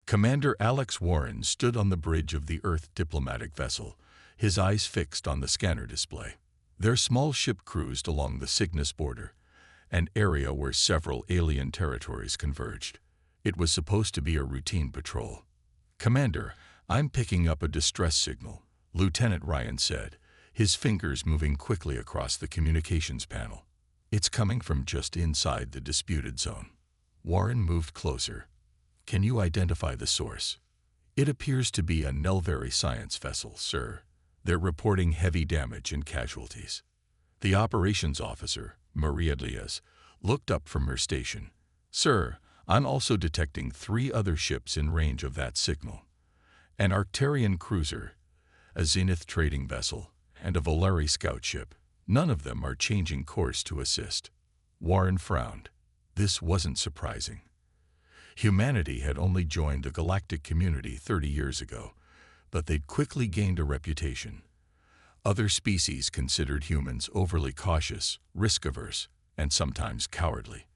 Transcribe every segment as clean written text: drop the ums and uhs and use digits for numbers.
Commander Alex Warren stood on the bridge of the Earth diplomatic vessel, his eyes fixed on the scanner display. Their small ship cruised along the Cygnus border, an area where several alien territories converged. It was supposed to be a routine patrol. "Commander, I'm picking up a distress signal," Lieutenant Ryan said, his fingers moving quickly across the communications panel. "It's coming from just inside the disputed zone." Warren moved closer. "Can you identify the source?" "It appears to be a Nelvari science vessel, sir. They're reporting heavy damage and casualties." The operations officer, Maria Diaz, looked up from her station. "Sir, I'm also detecting 3 other ships in range of that signal. An Arcturian cruiser, a Zenith trading vessel, and a Volari scout ship. None of them are changing course to assist." Warren frowned. This wasn't surprising. Humanity had only joined the galactic community 30 years ago, but they'd quickly gained a reputation. Other species considered humans overly cautious, risk-averse, and sometimes cowardly.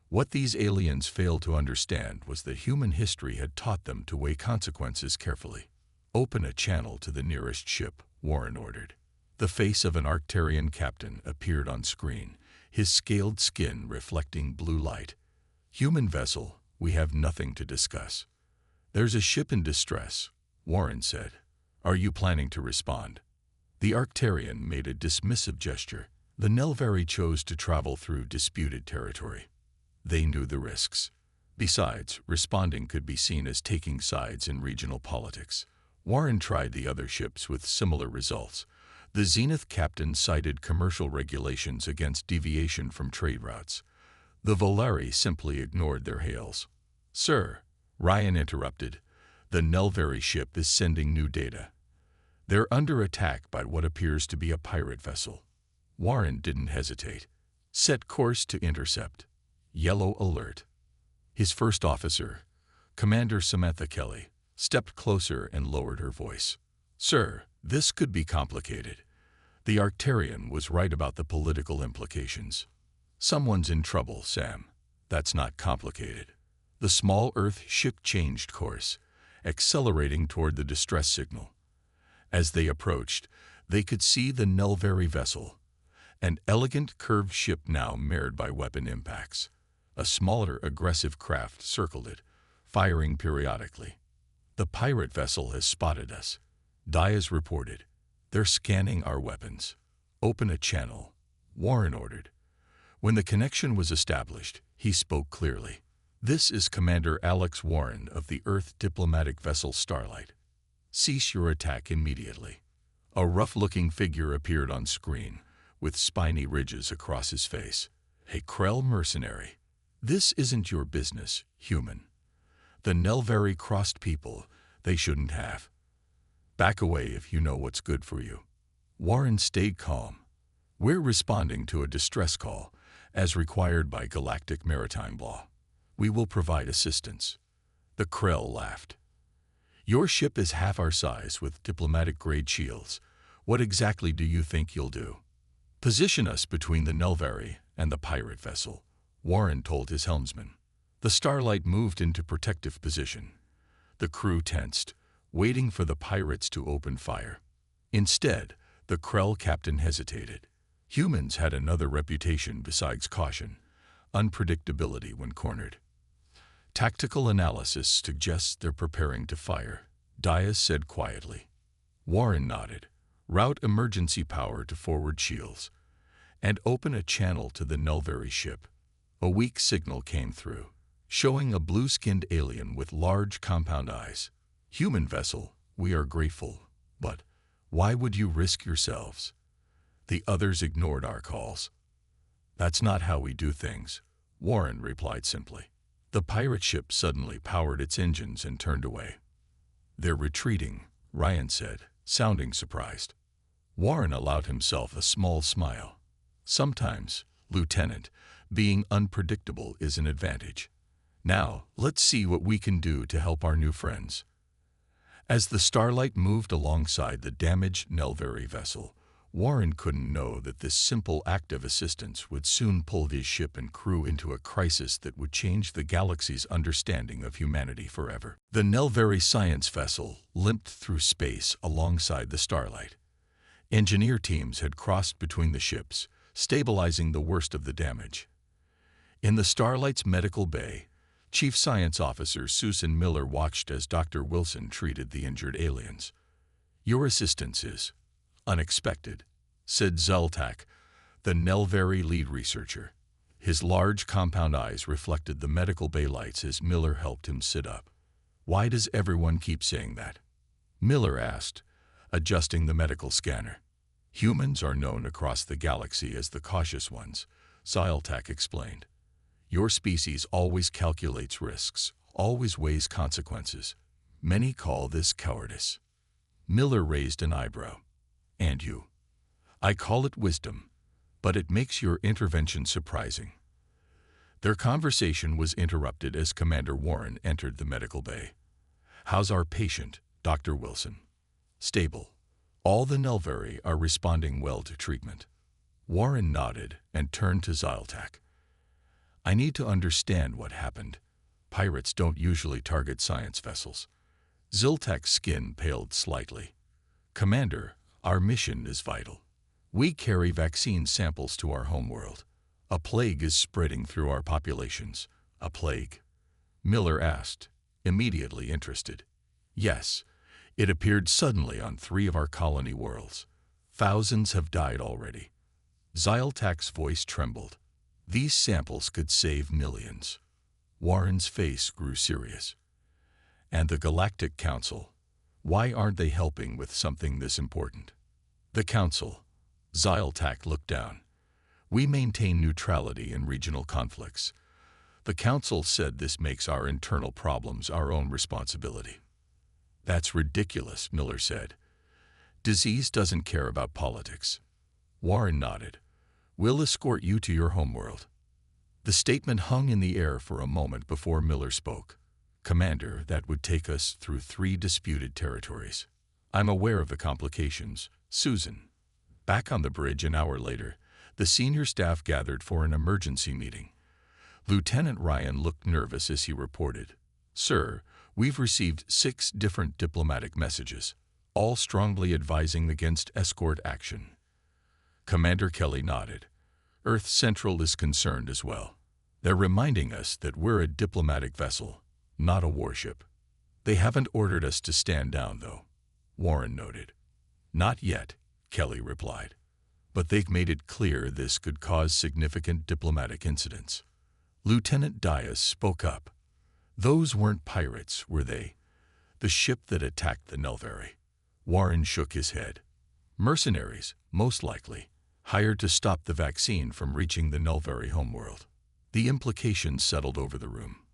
What these aliens failed to understand was that human history had taught them to weigh consequences carefully. "Open a channel to the nearest ship," Warren ordered. The face of an Arcturian captain appeared on screen, his scaled skin reflecting blue light. "Human vessel, we have nothing to discuss." "There's a ship in distress," Warren said. "Are you planning to respond?" The Arcturian made a dismissive gesture. The Nelvari chose to travel through disputed territory. They knew the risks. Besides, responding could be seen as taking sides in regional politics. Warren tried the other ships with similar results. The Zenith captain cited commercial regulations against deviation from trade routes. The Volari simply ignored their hails. "Sir," Ryan interrupted, "the Nelvari ship is sending new data. They're under attack by what appears to be a pirate vessel." Warren didn't hesitate. "Set course to intercept. Yellow alert." His first officer, Commander Samantha Kelly, stepped closer and lowered her voice. "Sir, this could be complicated." The Arcturian was right about the political implications. "Someone's in trouble, Sam. That's not complicated." The small Earth ship changed course, accelerating toward the distress signal. As they approached, they could see the Nelvari vessel, an elegant curved ship now marred by weapon impacts. A smaller, aggressive craft circled it, firing periodically. "The pirate vessel has spotted us," Diaz reported. "They're scanning our weapons." "Open a channel," Warren ordered. When the connection was established, he spoke clearly. "This is Commander Alex Warren of the Earth diplomatic vessel Starlight. Cease your attack immediately." A rough-looking figure appeared on screen, with spiny ridges across his face. "A Krell mercenary. This isn't your business, human. The Nelvari crossed people. They shouldn't have. Back away if you know what's good for you." Warren stayed calm. "We're responding to a distress call, as required by galactic maritime law. We will provide assistance." The Krell laughed. "Your ship is half our size with diplomatic-grade shields. What exactly do you think you'll do?" "Position us between the Nelvari and the pirate vessel," Warren told his helmsman. The Starlight moved into protective position. The crew tensed, waiting for the pirates to open fire. Instead, the Krell captain hesitated. Humans had another reputation besides caution: unpredictability when cornered. "Tactical analysis suggests they're preparing to fire," Diaz said quietly. Warren nodded. "Route emergency power to forward shields, and open a channel to the Nelvari ship." A weak signal came through, showing a blue-skinned alien with large compound eyes. "Human vessel, we are grateful, but why would you risk yourselves?" The others ignored our calls. "That's not how we do things," Warren replied simply. The pirate ship suddenly powered its engines and turned away. "They're retreating," Ryan said, sounding surprised. Warren allowed himself a small smile. "Sometimes, Lieutenant, being unpredictable is an advantage. Now, let's see what we can do to help our new friends." As the Starlight moved alongside the damaged Nelvari vessel, Warren couldn't know that this simple act of assistance would soon pull his ship and crew into a crisis that would change the galaxy's understanding of humanity forever. The Nelveri science vessel limped through space alongside the Starlight. Engineer teams had crossed between the ships, stabilizing the worst of the damage. In the Starlight's medical bay, Chief Science Officer Susan Miller watched as Dr. Wilson treated the injured aliens. "Your assistance is unexpected," said Zoltak, the Nelveri lead researcher. His large compound eyes reflected the medical bay lights as Miller helped him sit up. "Why does everyone keep saying that?" Miller asked, adjusting the medical scanner. "Humans are known across the galaxy as the cautious ones," Zoltak explained. "Your species always calculates risks, always weighs consequences. Many call this cowardice." Miller raised an eyebrow. "And you?" "I call it wisdom, but it makes your intervention surprising." Their conversation was interrupted as Commander Warren entered the medical bay. "How's our patient, Dr. Wilson?" "Stable. All the Nelveri are responding well to treatment." Warren nodded and turned to Zoltak. "I need to understand what happened. Pirates don't usually target science vessels." Zoltak's skin paled slightly. "Commander, our mission is vital. We carry vaccine samples to our homeworld. A plague is spreading through our populations." "A plague?" Miller asked, immediately interested. "Yes. It appeared suddenly on 3 of our colony worlds. Thousands have died already." Zoltak's voice trembled. "These samples could save millions." Warren's face grew serious. "And the Galactic Council? Why aren't they helping with something this important?" "The Council." Zoltak looked down. "We maintain neutrality in regional conflicts. The Council said this makes our internal problems our own responsibility." "That's ridiculous," Miller said. "Disease doesn't care about politics." Warren nodded. "We'll escort you to your homeworld." The statement hung in the air for a moment before Miller spoke. "Commander, that would take us through 3 disputed territories." "I'm aware of the complications, Susan." Back on the bridge an hour later, the senior staff gathered for an emergency meeting. Lieutenant Ryan looked nervous as he reported, "Sir, we've received 6 different diplomatic messages, all strongly advising against escort action." Commander Kelly nodded. "Earth Central is concerned as well. They're reminding us that we're a diplomatic vessel, not a warship." "They haven't ordered us to stand down, though," Warren noted. "Not yet," Kelly replied. "But they've made it clear this could cause significant diplomatic incidents." Lieutenant Dias spoke up. "Those weren't pirates, were they? The ship that attacked the Nelveri?" Warren shook his head. "Mercenaries, most likely, hired to stop the vaccine from reaching the Nelveri homeworld." The implications settled over the room.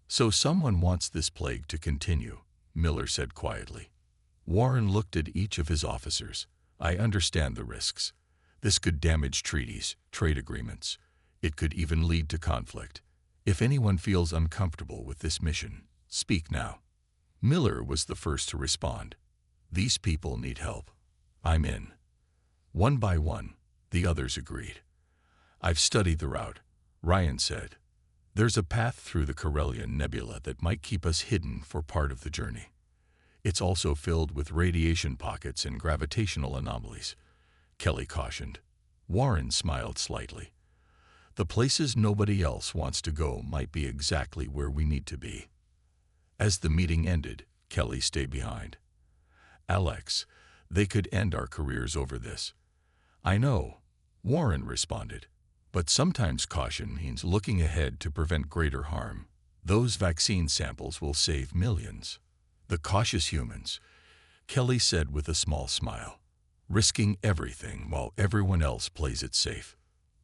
"So someone wants this plague to continue," Miller said quietly. Warren looked at each of his officers. "I understand the risks. This could damage treaties, trade agreements. It could even lead to conflict. If anyone feels uncomfortable with this mission, speak now." Miller was the first to respond. "These people need help. I'm in." One by one, the others agreed. "I've studied the route," Ryan said. "There's a path through the Corellian Nebula that might keep us hidden for part of the journey. It's also filled with radiation pockets and gravitational anomalies," Kelly cautioned. Warren smiled slightly. "The places nobody else wants to go might be exactly where we need to be." As the meeting ended, Kelly stayed behind. "Alex, they could end our careers over this." "I know," Warren responded. "But sometimes caution means looking ahead to prevent greater harm. Those vaccine samples will save millions." "The cautious humans," Kelly said with a small smile, "risking everything while everyone else plays it safe."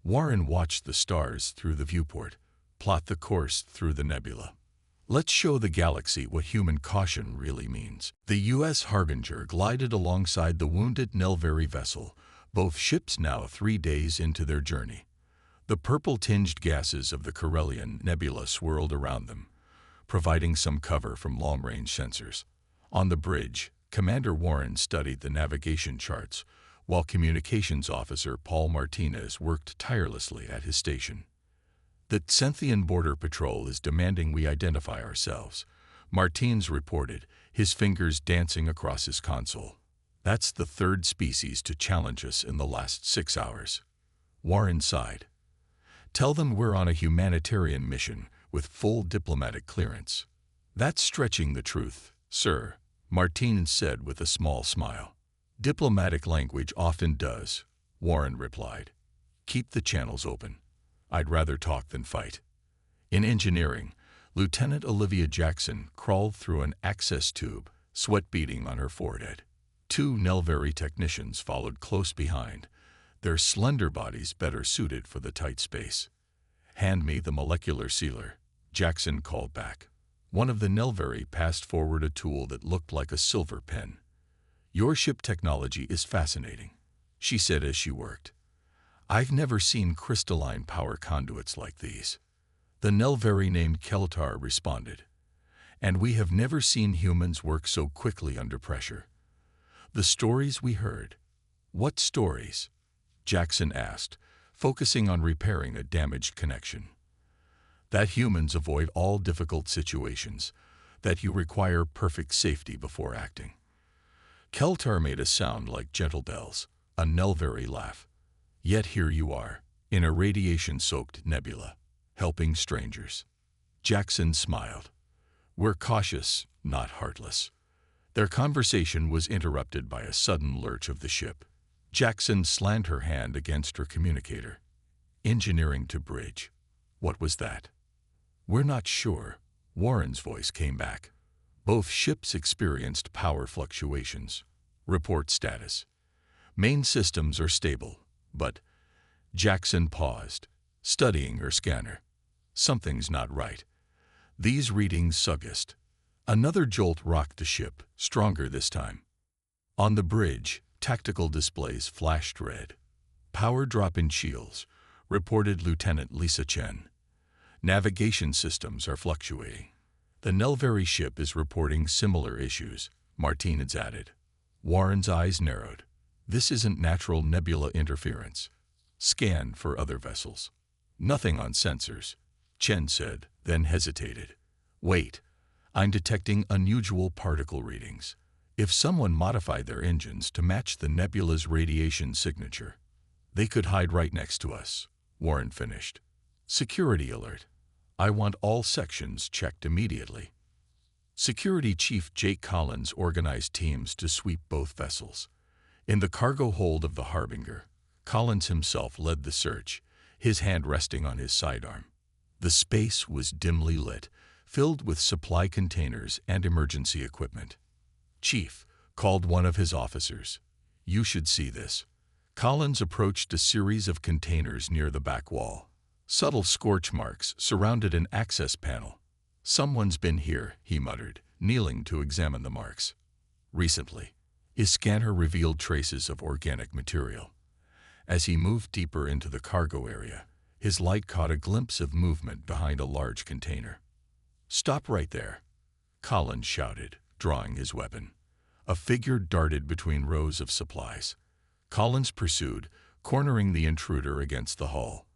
Warren watched the stars through the viewport, plot the course through the nebula. "Let's show the galaxy what human caution really means." The U.S. Harbinger glided alongside the wounded Nelveri vessel, both ships now 3 days into their journey. The purple-tinged gases of the Corellian Nebula swirled around them, providing some cover from long-range sensors. On the bridge, Commander Warren studied the navigation charts, while Communications Officer Paul Martinez worked tirelessly at his station. "The Cynthian Border Patrol is demanding we identify ourselves," Martins reported, his fingers dancing across his console. "That's the third species to challenge us in the last 6 hours." Warren sighed. "Tell them we're on a humanitarian mission with full diplomatic clearance." "That's stretching the truth, sir," Martins said with a small smile. "Diplomatic language often does," Warren replied. "Keep the channels open. I'd rather talk than fight." In engineering, Lieutenant Olivia Jackson crawled through an access tube, sweat beading on her forehead. 2 Nelveri technicians followed close behind, their slender bodies better suited for the tight space. "Hand me the molecular sealer," Jackson called back. One of the Nelveri passed forward a tool that looked like a silver pen. "Your ship technology is fascinating," she said as she worked. "I've never seen crystalline power conduits like these." The Nelveri named Keltar responded. "And we have never seen humans work so quickly under pressure." "The stories we heard." "What stories?" Jackson asked, focusing on repairing a damaged connection. "That humans avoid all difficult situations, that you require perfect safety before acting." Keltar made a sound like gentle bells, a Nelveri laugh. "Yet here you are, in a radiation-soaked nebula, helping strangers." Jackson smiled. "We're cautious, not heartless." Their conversation was interrupted by a sudden lurch of the ship. Jackson slammed her hand against her communicator. "Engineering to bridge." "What was that?" "We're not sure," Warren's voice came back. "Both ships experienced power fluctuations. Report status. Main systems are stable, but—" Jackson paused, studying her scanner. "Something's not right. These readings suggest." Another jolt rocked the ship, stronger this time. On the bridge, tactical displays flashed red. "Power drop in shields," reported Lieutenant Lisa Chen. "Navigation systems are fluctuating." "The Nelveri ship is reporting similar issues," Martinez added. Warren's eyes narrowed. "This isn't natural nebula interference." "Scan for other vessels." "Nothing on sensors," Chen said, then hesitated. "Wait, I'm detecting unusual particle readings. If someone modified their engines to match the nebula's radiation signature, they could hide right next to us," Warren finished. "Security alert. I want all sections checked immediately." Security Chief Jake Collins organized teams to sweep both vessels. In the cargo hold of the Harbinger, Collins himself led the search, his hand resting on his sidearm. The space was dimly lit, filled with supply containers and emergency equipment. "Chief," called one of his officers, "you should see this." Collins approached a series of containers near the back wall. Subtle scorch marks surrounded an access panel. "Someone's been here," he muttered, kneeling to examine the marks. "Recently." His scanner revealed traces of organic material. As he moved deeper into the cargo area, his light caught a glimpse of movement behind a large container. "Stop right there," Collins shouted, drawing his weapon. A figure darted between rows of supplies. Collins pursued, cornering the intruder against the hull.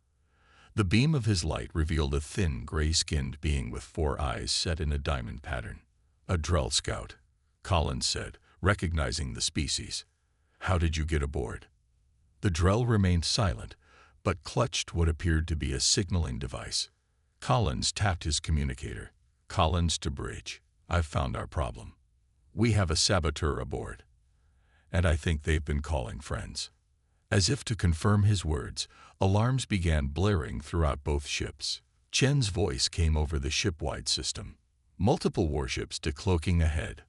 The beam of his light revealed a thin, gray-skinned being with 4 eyes set in a diamond pattern. "A Drell scout," Collins said, recognizing the species. "How did you get aboard?" The Drell remained silent, but clutched what appeared to be a signaling device. Collins tapped his communicator. "Collins to bridge. I've found our problem. We have a saboteur aboard. And I think they've been calling friends." As if to confirm his words, alarms began blaring throughout both ships. Chen's voice came over the ship-wide system. Multiple warships decloaking ahead.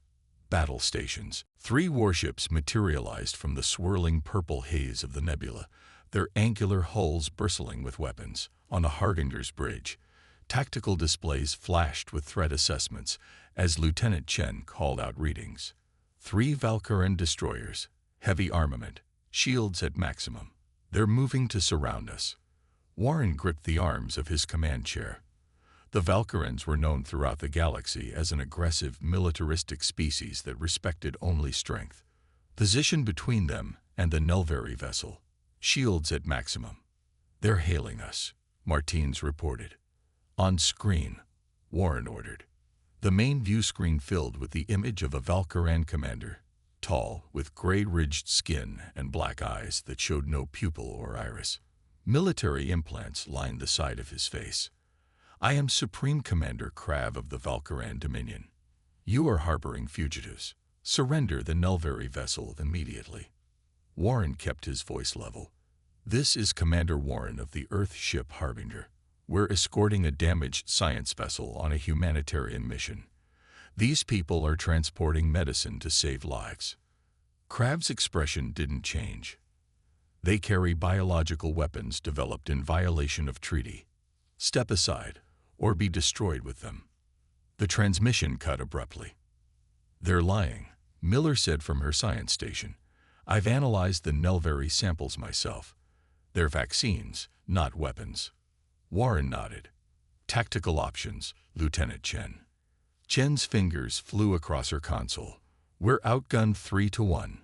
Battle stations. 3 warships materialized from the swirling purple haze of the nebula, their angular hulls bristling with weapons. On the Harbinger's bridge, tactical displays flashed with threat assessments as Lieutenant Chen called out readings. 3 Valkyrian destroyers, heavy armament, shields at maximum. They're moving to surround us. Warren gripped the arms of his command chair. The Valkyrians were known throughout the galaxy as an aggressive, militaristic species that respected only strength. Position between them and the Nelveri vessel, shields at maximum. They're hailing us, Martins reported. On screen, Warren ordered. The main view screen filled with the image of a Valkyran commander, tall, with gray-ridged skin and black eyes that showed no pupil or iris. Military implants lined the side of his face. I am Supreme Commander Krav of the Valkyran Dominion. You are harboring fugitives. Surrender the Nelveri vessel immediately. Warren kept his voice level. This is Commander Warren of the Earth ship Harbinger. We're escorting a damaged science vessel on a humanitarian mission. These people are transporting medicine to save lives. Krav's expression didn't change. They carry biological weapons developed in violation of treaty. Step aside, or be destroyed with them. The transmission cut abruptly. They're lying, Miller said from her science station. I've analyzed the Nelveri samples myself. They're vaccines, not weapons. Warren nodded. Tactical options, Lieutenant Chen. Chen's fingers flew across her console. We're outgunned 3-1.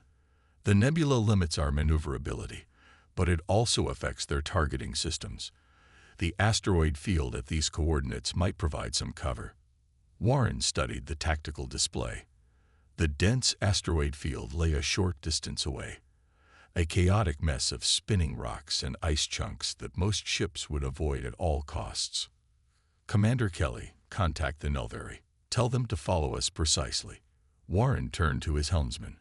The nebula limits our maneuverability, but it also affects their targeting systems. The asteroid field at these coordinates might provide some cover. Warren studied the tactical display. The dense asteroid field lay a short distance away, a chaotic mess of spinning rocks and ice chunks that most ships would avoid at all costs. Commander Kelly, contact the Nelveri. Tell them to follow us precisely. Warren turned to his helmsman.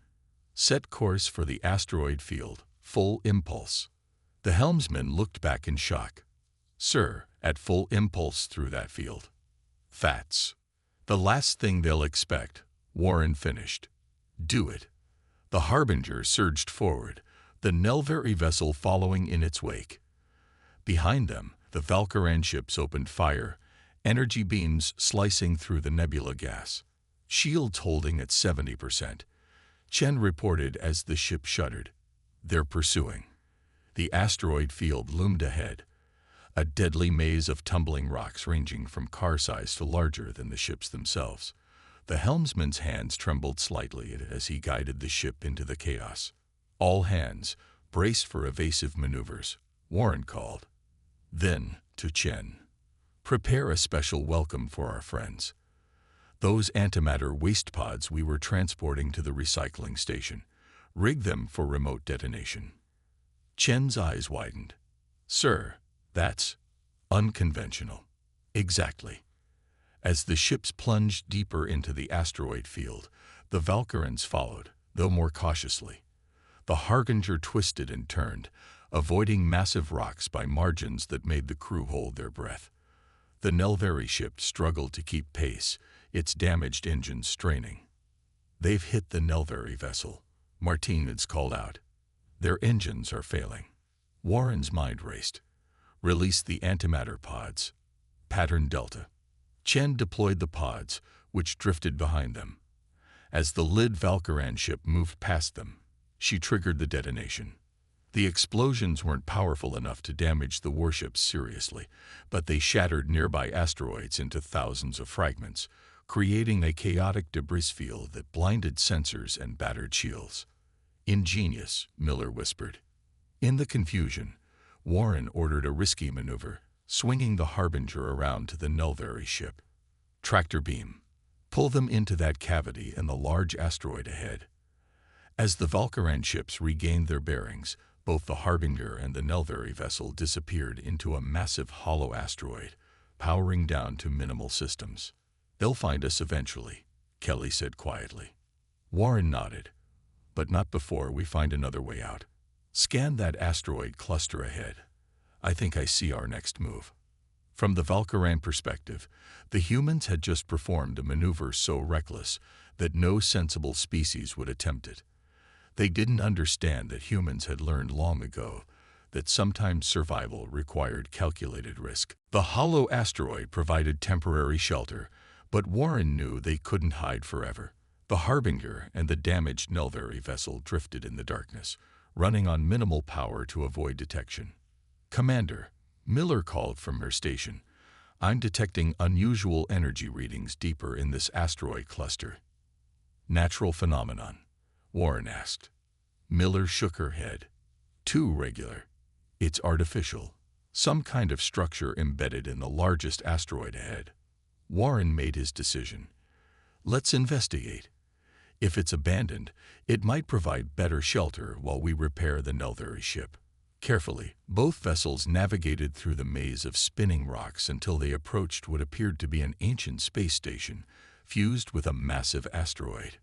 Set course for the asteroid field, full impulse. The helmsman looked back in shock. Sir, at full impulse through that field. Fats. The last thing they'll expect, Warren finished. Do it. The Harbinger surged forward, the Nelveri vessel following in its wake. Behind them, the Valkyran ships opened fire, energy beams slicing through the nebula gas. Shields holding at 70%. Chen reported as the ship shuddered. They're pursuing. The asteroid field loomed ahead, a deadly maze of tumbling rocks ranging from car size to larger than the ships themselves. The helmsman's hands trembled slightly as he guided the ship into the chaos. All hands, brace for evasive maneuvers, Warren called. Then, to Chen. Prepare a special welcome for our friends. Those antimatter waste pods we were transporting to the recycling station. Rig them for remote detonation. Chen's eyes widened. Sir, that's unconventional. Exactly. As the ships plunged deeper into the asteroid field, the Valkyrans followed, though more cautiously. The Harbinger twisted and turned, avoiding massive rocks by margins that made the crew hold their breath. The Nelveri ship struggled to keep pace, its damaged engines straining. They've hit the Nelveri vessel, Martinez called out. Their engines are failing. Warren's mind raced. Release the antimatter pods. Pattern Delta. Chen deployed the pods, which drifted behind them. As the Lid Valkyran ship moved past them, she triggered the detonation. The explosions weren't powerful enough to damage the warships seriously, but they shattered nearby asteroids into thousands of fragments, creating a chaotic debris field that blinded sensors and battered shields. Ingenious, Miller whispered. In the confusion, Warren ordered a risky maneuver, swinging the Harbinger around to the Nelveri ship. Tractor beam. Pull them into that cavity in the large asteroid ahead. As the Valkyran ships regained their bearings, both the Harbinger and the Nelveri vessel disappeared into a massive hollow asteroid, powering down to minimal systems. They'll find us eventually, Kelly said quietly. Warren nodded. But not before we find another way out. Scan that asteroid cluster ahead. I think I see our next move. From the Valkyran perspective, the humans had just performed a maneuver so reckless that no sensible species would attempt it. They didn't understand that humans had learned long ago that sometimes survival required calculated risk. The hollow asteroid provided temporary shelter, but Warren knew they couldn't hide forever. The Harbinger and the damaged Nelveri vessel drifted in the darkness, running on minimal power to avoid detection. Commander, Miller called from her station. I'm detecting unusual energy readings deeper in this asteroid cluster. Natural phenomenon, Warren asked. Miller shook her head. Too regular. It's artificial. Some kind of structure embedded in the largest asteroid ahead. Warren made his decision. Let's investigate. If it's abandoned, it might provide better shelter while we repair the Nelveri ship. Carefully, both vessels navigated through the maze of spinning rocks until they approached what appeared to be an ancient space station, fused with a massive asteroid.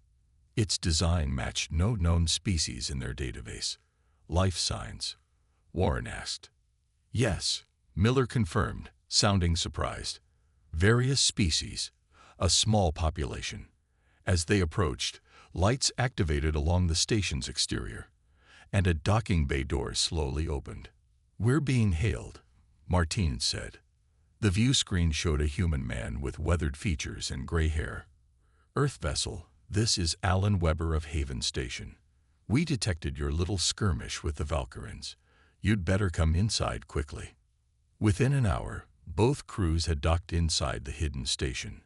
Its design matched no known species in their database. Life signs? Warren asked. Yes, Miller confirmed, sounding surprised. Various species, a small population. As they approached, lights activated along the station's exterior, and a docking bay door slowly opened. We're being hailed, Martine said. The view screen showed a human man with weathered features and gray hair. Earth vessel, this is Alan Weber of Haven Station. We detected your little skirmish with the Valkyrans. You'd better come inside quickly. Within an hour, both crews had docked inside the hidden station.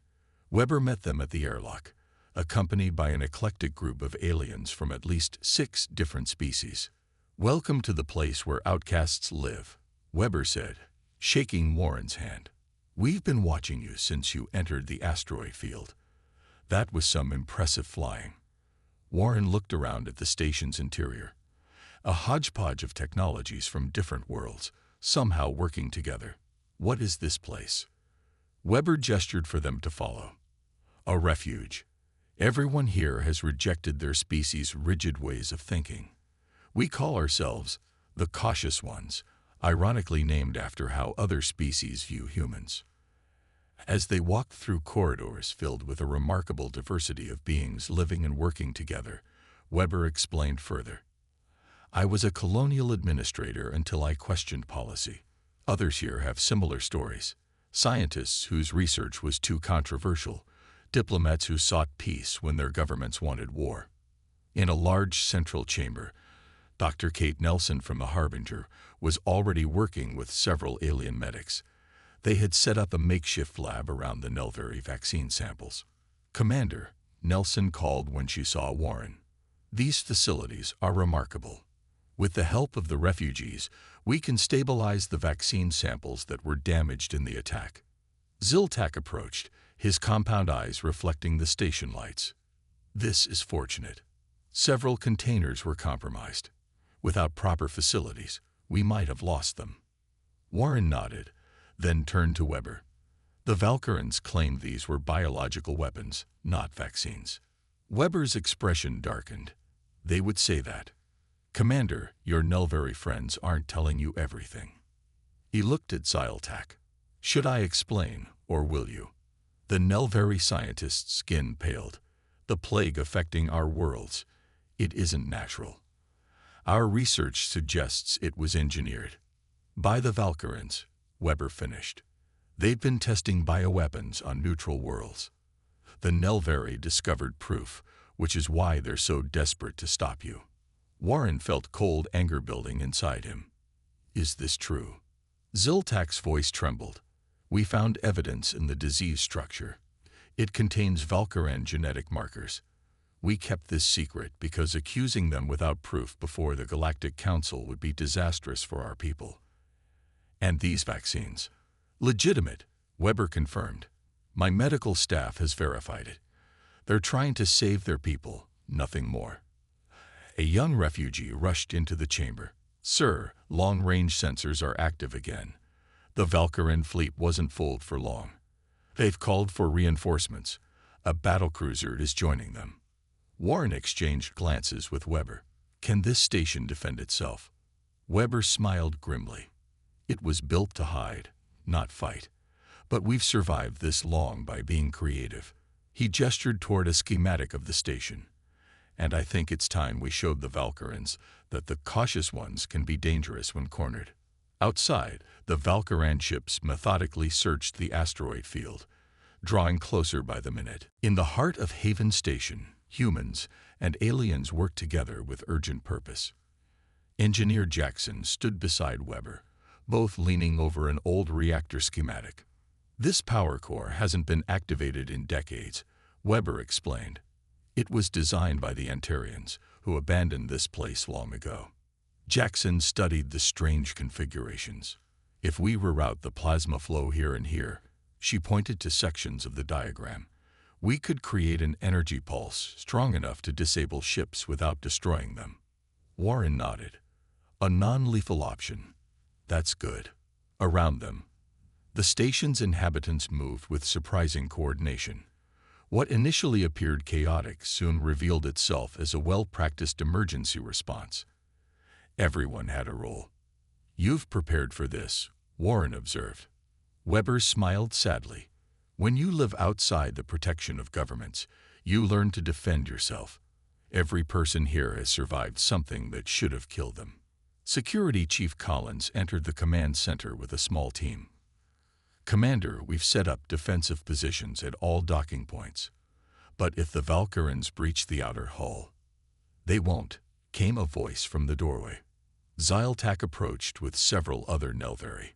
Weber met them at the airlock, accompanied by an eclectic group of aliens from at least 6 different species. Welcome to the place where outcasts live, Weber said, shaking Warren's hand. We've been watching you since you entered the asteroid field. That was some impressive flying. Warren looked around at the station's interior. A hodgepodge of technologies from different worlds, somehow working together. What is this place? Weber gestured for them to follow. A refuge. Everyone here has rejected their species' rigid ways of thinking. We call ourselves the cautious ones, ironically named after how other species view humans. As they walked through corridors filled with a remarkable diversity of beings living and working together, Weber explained further. I was a colonial administrator until I questioned policy. Others here have similar stories. Scientists whose research was too controversial, diplomats who sought peace when their governments wanted war. In a large central chamber, Dr. Kate Nelson from the Harbinger was already working with several alien medics. They had set up a makeshift lab around the Nelveri vaccine samples. Commander, Nelson called when she saw Warren. These facilities are remarkable. With the help of the refugees, we can stabilize the vaccine samples that were damaged in the attack. Ziltak approached, his compound eyes reflecting the station lights. This is fortunate. Several containers were compromised. Without proper facilities, we might have lost them. Warren nodded, then turned to Weber. The Valkyrans claimed these were biological weapons, not vaccines. Weber's expression darkened. They would say that. Commander, your Nelveri friends aren't telling you everything. He looked at Ziltak. Should I explain, or will you? The Nelveri scientist's skin paled. The plague affecting our worlds. It isn't natural. Our research suggests it was engineered. By the Valkyrans, Weber finished. They've been testing bioweapons on neutral worlds. The Nelveri discovered proof, which is why they're so desperate to stop you. Warren felt cold anger building inside him. Is this true? Ziltak's voice trembled. We found evidence in the disease structure. It contains Valkyran genetic markers. We kept this secret because accusing them without proof before the Galactic Council would be disastrous for our people. And these vaccines? Legitimate, Weber confirmed. My medical staff has verified it. They're trying to save their people, nothing more. A young refugee rushed into the chamber. Sir, long-range sensors are active again. The Valkyran fleet wasn't fooled for long. They've called for reinforcements. A battlecruiser is joining them. Warren exchanged glances with Weber. Can this station defend itself? Weber smiled grimly. It was built to hide, not fight. But we've survived this long by being creative. He gestured toward a schematic of the station. And I think it's time we showed the Valkyrans that the cautious ones can be dangerous when cornered. Outside, the Valkyran ships methodically searched the asteroid field, drawing closer by the minute. In the heart of Haven Station, humans and aliens worked together with urgent purpose. Engineer Jackson stood beside Weber, both leaning over an old reactor schematic. This power core hasn't been activated in decades, Weber explained. It was designed by the Antarians, who abandoned this place long ago. Jackson studied the strange configurations. If we reroute the plasma flow here and here, she pointed to sections of the diagram, we could create an energy pulse strong enough to disable ships without destroying them. Warren nodded. A non-lethal option. That's good. Around them, the station's inhabitants moved with surprising coordination. What initially appeared chaotic soon revealed itself as a well-practiced emergency response. Everyone had a role. You've prepared for this, Warren observed. Weber smiled sadly. When you live outside the protection of governments, you learn to defend yourself. Every person here has survived something that should have killed them. Security Chief Collins entered the command center with a small team. Commander, we've set up defensive positions at all docking points. But if the Valkyrans breach the outer hull, they won't, came a voice from the doorway. Zyltak approached with several other Nelvari.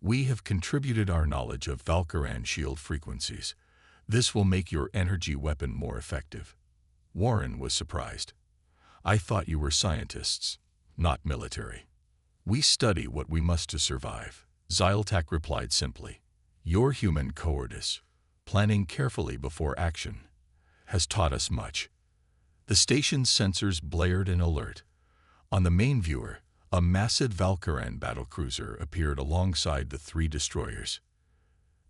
We have contributed our knowledge of Valkyran shield frequencies. This will make your energy weapon more effective. Warren was surprised. I thought you were scientists, not military. We study what we must to survive, Zyltak replied simply. Your human cowardice, planning carefully before action, has taught us much. The station's sensors blared an alert. On the main viewer, a massive Valkyran battlecruiser appeared alongside the three destroyers.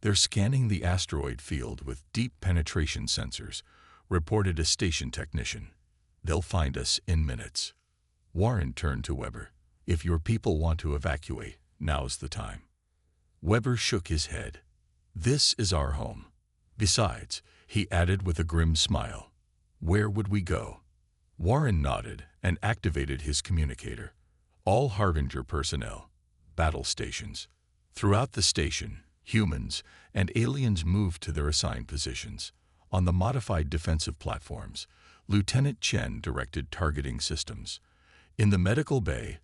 They're scanning the asteroid field with deep penetration sensors, reported a station technician. They'll find us in minutes. Warren turned to Weber. If your people want to evacuate, now's the time. Weber shook his head. This is our home. Besides, he added with a grim smile, where would we go? Warren nodded and activated his communicator. All Harbinger personnel, battle stations. Throughout the station, humans and aliens moved to their assigned positions. On the modified defensive platforms, Lieutenant Chen directed targeting systems. In the medical bay,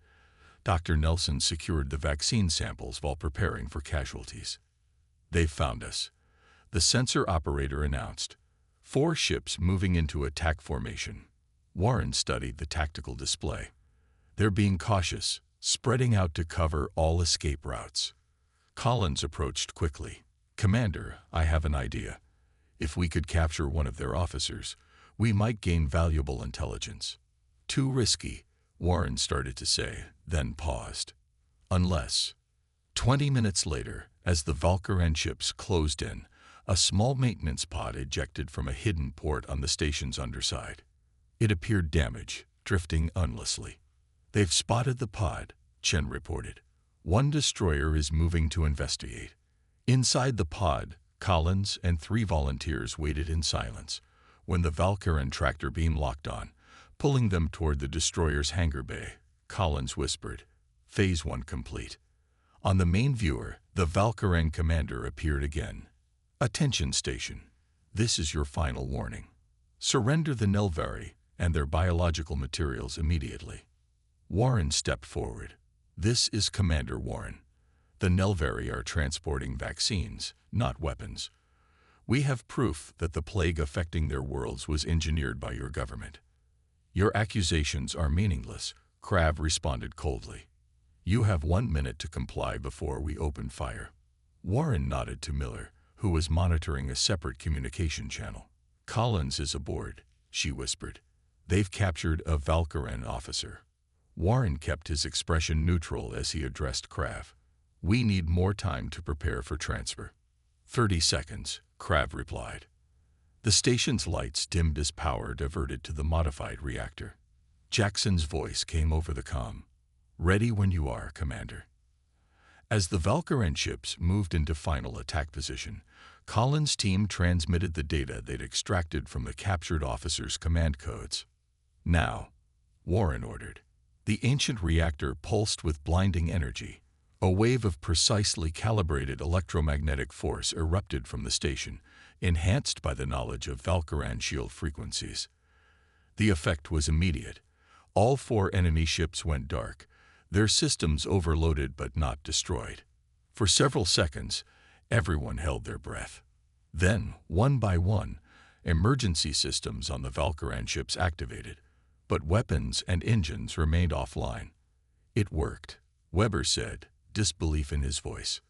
Dr. Nelson secured the vaccine samples while preparing for casualties. They've found us, the sensor operator announced. 4 ships moving into attack formation. Warren studied the tactical display. They're being cautious, spreading out to cover all escape routes. Collins approached quickly. Commander, I have an idea. If we could capture one of their officers, we might gain valuable intelligence. Too risky, Warren started to say, then paused. Unless. 20 minutes later, as the Valkyran ships closed in, a small maintenance pod ejected from a hidden port on the station's underside. It appeared damaged, drifting aimlessly. They've spotted the pod, Chen reported. One destroyer is moving to investigate. Inside the pod, Collins and 3 volunteers waited in silence when the Valkyran tractor beam locked on, pulling them toward the destroyer's hangar bay. Collins whispered, Phase 1 complete. On the main viewer, the Valkyran commander appeared again. Attention station. This is your final warning. Surrender the Nelvari and their biological materials immediately. Warren stepped forward. This is Commander Warren. The Nelvari are transporting vaccines, not weapons. We have proof that the plague affecting their worlds was engineered by your government. Your accusations are meaningless, Krav responded coldly. You have 1 minute to comply before we open fire. Warren nodded to Miller, who was monitoring a separate communication channel. Collins is aboard, she whispered. They've captured a Valkyran officer. Warren kept his expression neutral as he addressed Krav. We need more time to prepare for transfer. 30 seconds, Krav replied. The station's lights dimmed as power diverted to the modified reactor. Jackson's voice came over the comm. Ready when you are, Commander. As the Valkyran ships moved into final attack position, Collins' team transmitted the data they'd extracted from the captured officers' command codes. Now, Warren ordered. The ancient reactor pulsed with blinding energy. A wave of precisely calibrated electromagnetic force erupted from the station, enhanced by the knowledge of Valkyran shield frequencies. The effect was immediate. All 4 enemy ships went dark, their systems overloaded but not destroyed. For several seconds, everyone held their breath. Then, one by one, Emergency systems on the Valkyran ships activated, but weapons and engines remained offline. It worked, Weber said, disbelief in his voice.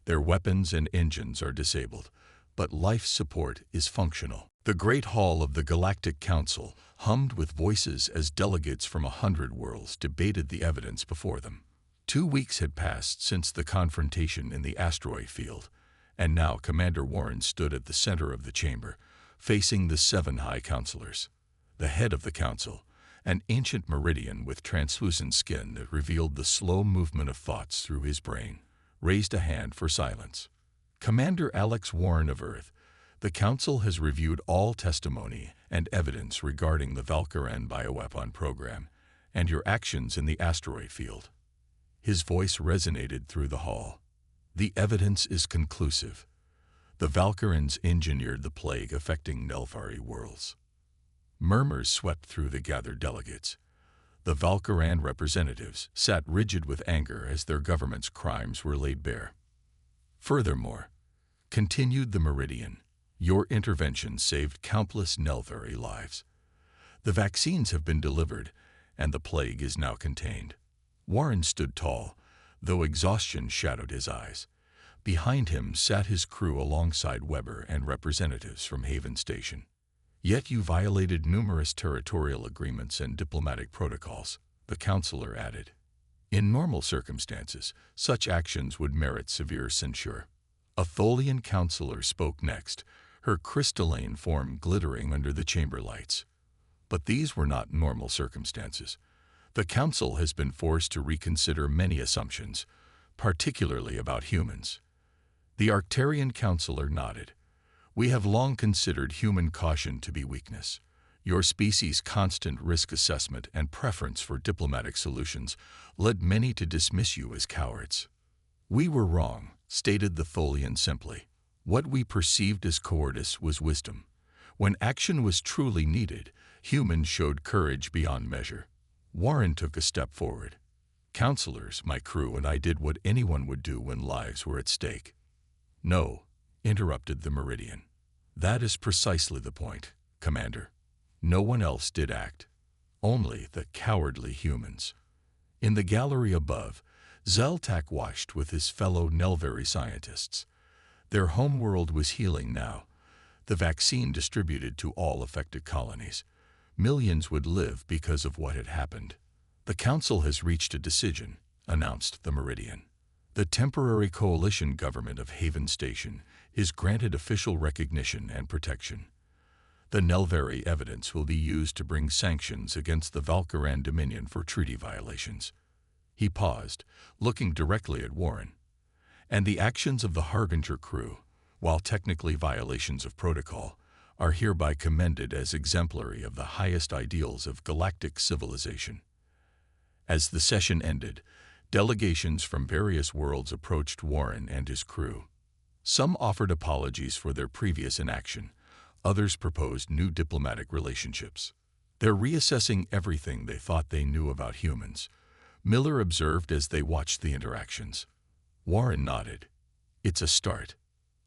Their weapons and engines are disabled, but life support is functional. The Great Hall of the Galactic Council hummed with voices as delegates from 100 worlds debated the evidence before them. 2 weeks had passed since the confrontation in the asteroid field, and now Commander Warren stood at the center of the chamber, facing the 7 High Counselors. The head of the council, an ancient Meridian with translucent skin that revealed the slow movement of thoughts through his brain, raised a hand for silence. Commander Alex Warren of Earth, the Council has reviewed all testimony and evidence regarding the Valkyran bioweapon program and your actions in the asteroid field. His voice resonated through the hall. The evidence is conclusive. The Valkyrans engineered the plague affecting Nelvari worlds. Murmurs swept through the gathered delegates. The Valkyran representatives sat rigid with anger as their government's crimes were laid bare. Furthermore, continued the Meridian, your intervention saved countless Nelvari lives. The vaccines have been delivered, and the plague is now contained. Warren stood tall, though exhaustion shadowed his eyes. Behind him sat his crew alongside Weber and representatives from Haven Station. Yet you violated numerous territorial agreements and diplomatic protocols, the counselor added. In normal circumstances, such actions would merit severe censure. A Tholian counselor spoke next, her crystalline form glittering under the chamber lights. But these were not normal circumstances. The council has been forced to reconsider many assumptions, particularly about humans. The Arcturian counselor nodded. We have long considered human caution to be weakness. Your species' constant risk assessment and preference for diplomatic solutions led many to dismiss you as cowards. We were wrong, stated the Tholian simply. What we perceived as cowardice was wisdom. When action was truly needed, humans showed courage beyond measure. Warren took a step forward. Counselors, my crew and I did what anyone would do when lives were at stake. No, interrupted the Meridian. That is precisely the point, Commander. No one else did act. Only the cowardly humans. In the gallery above, Zeltak watched with his fellow Nelvari scientists. Their homeworld was healing now. The vaccine distributed to all affected colonies. Millions would live because of what had happened. The Council has reached a decision, announced the Meridian. The temporary coalition government of Haven Station is granted official recognition and protection. The Nelvari evidence will be used to bring sanctions against the Valkyran Dominion for treaty violations. He paused, looking directly at Warren. And the actions of the Harbinger crew, while technically violations of protocol, are hereby commended as exemplary of the highest ideals of galactic civilization. As the session ended, delegations from various worlds approached Warren and his crew. Some offered apologies for their previous inaction. Others proposed new diplomatic relationships. They're reassessing everything they thought they knew about humans, Miller observed as they watched the interactions. Warren nodded. It's a start.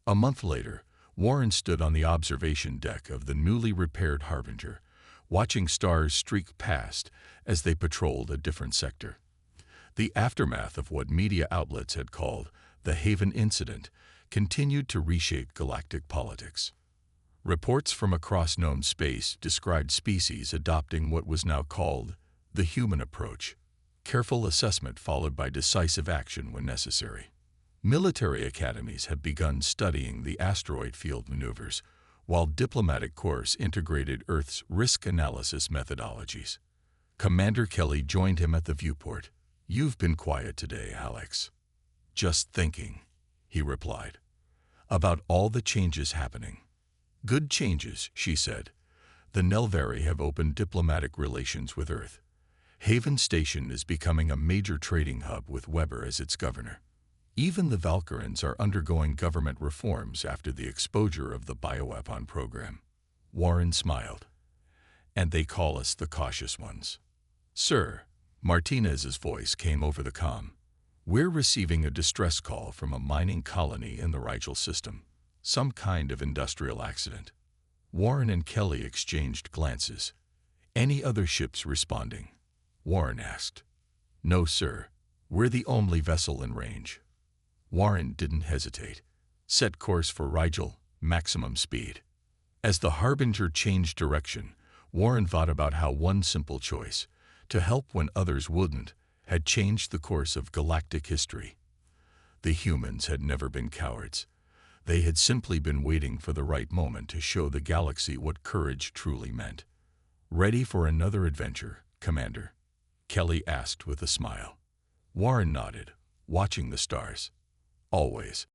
A month later, Warren stood on the observation deck of the newly repaired Harbinger, watching stars streak past as they patrolled a different sector. The aftermath of what media outlets had called the Haven Incident continued to reshape galactic politics. Reports from across known space described species adopting what was now called the human approach, careful assessment followed by decisive action when necessary. Military academies have begun studying the asteroid field maneuvers, while diplomatic corps integrated Earth's risk analysis methodologies. Commander Kelly joined him at the viewport. "You've been quiet today, Alex." "Just thinking," he replied, "about all the changes happening." "Good changes," she said. "The Nelvari have opened diplomatic relations with Earth. Haven Station is becoming a major trading hub with Weber as its governor. Even the Valkyrans are undergoing government reforms after the exposure of the bioweapon program." Warren smiled. "And they call us the cautious ones." "Sir," Martinez's voice came over the comm, "we're receiving a distress call from a mining colony in the Rigel system. Some kind of industrial accident." Warren and Kelly exchanged glances. "Any other ships responding?" Warren asked. "No, sir. We're the only vessel in range." Warren didn't hesitate. "Set course for Rigel, maximum speed." As the Harbinger changed direction, Warren thought about how one simple choice, to help when others wouldn't, had changed the course of galactic history. The humans had never been cowards. They had simply been waiting for the right moment to show the galaxy what courage truly meant. "Ready for another adventure, Commander?" Kelly asked with a smile. Warren nodded, watching the stars. "Always."